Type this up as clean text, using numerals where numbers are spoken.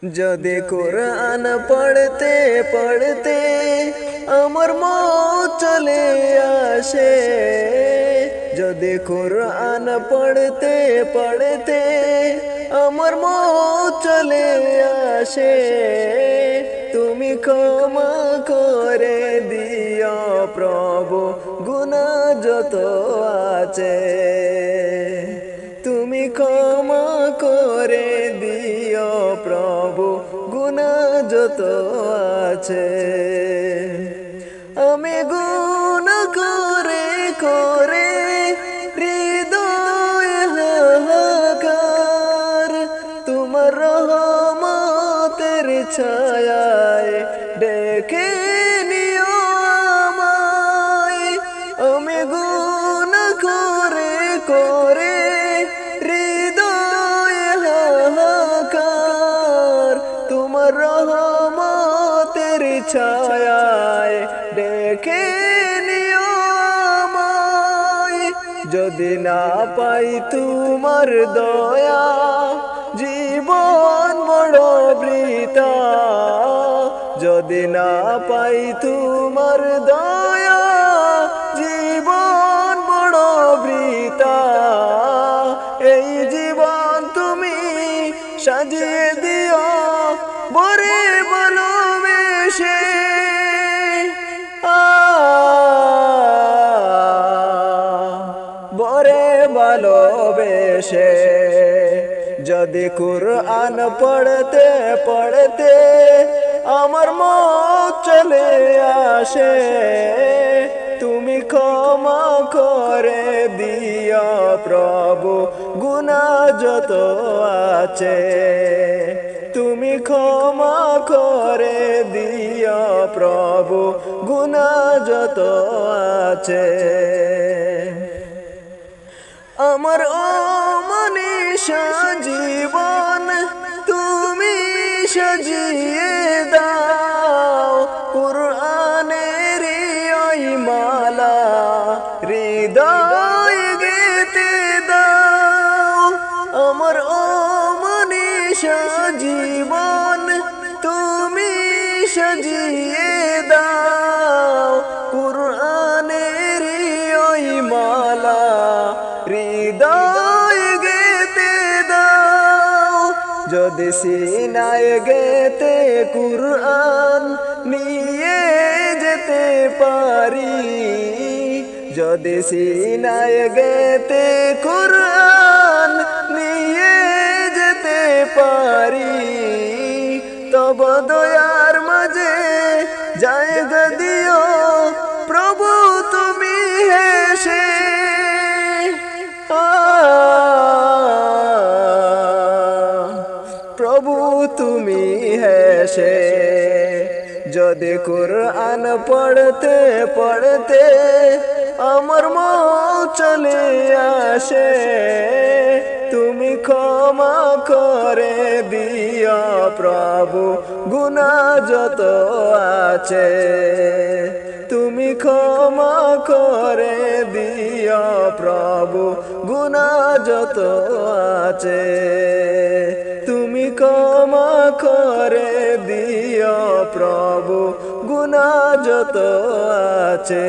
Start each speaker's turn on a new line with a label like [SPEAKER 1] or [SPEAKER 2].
[SPEAKER 1] যদি কোরআন পড়তে পড়তে আমার মত চলে আসে, যদি কোরআন পড়তে পড়তে আমার মত চলে আসে, তুমি ক্ষমা করে দিও প্রভু গুনাহ যত আছে। তুমি ক্ষমা করে দিও প্রভু গুনাহ যত আছে। আমি গুনাহ করে করে হৃদয় হাহাকার, তোমার রহমতের ছায়ায় ডেকে নিও আমায়। আমি গুনাহ করে করে হৃদয় হাহাকার, তোমার রহমতের ছায়ায় ডেকে নিও আমায়। যদি না পাই তোমার দয়া জীবন বড় বৃথা, যদি না পাই তোমার দয়া জীবন বড় বৃথা। এই জীবন তুমি সাজিয়ে দিও বরে ভালোবেসে, বরে ভালোবেসে। যদি কোরআন পড়তে পড়তে আমার মত চলে আসে, তুমি ক্ষমা করে দিও প্রভু গুনাহ যত আছে। তুমি ক্ষমা করে দিও প্রভু গুনাহ যত আছে। আমার অমনীষা জীবন তুমি সাজিয়ে দাও, কোরআনের ওই মালা হৃদয় গেঁথে দাও। আমার অমনীষা জীবন তুমি সাজিয়ে দাও, কোরআনের ওই মালা হৃদয় গেঁথে দাও। যদি সিনায় গেঁথে কোরআন নিয়ে যেতে পারি, যদি সিনায় গেঁথে কোরআন নিয়ে যেতে পারি, তব দয়ার মাঝে জায়গা দিও প্রভু তুমি হেসে। প্রভু তুমি হেসে। যদি কোরআন পড়তে পড়তে আমার মত চলে আসে, তুমি ক্ষমা করে দিও প্রভু গুনাহ যত আছে। তুমি ক্ষমা করে দিও প্রভু গুনাহ যত আছে। তুমি ক্ষমা করে দিও প্রভু গুনাহ যত আছে।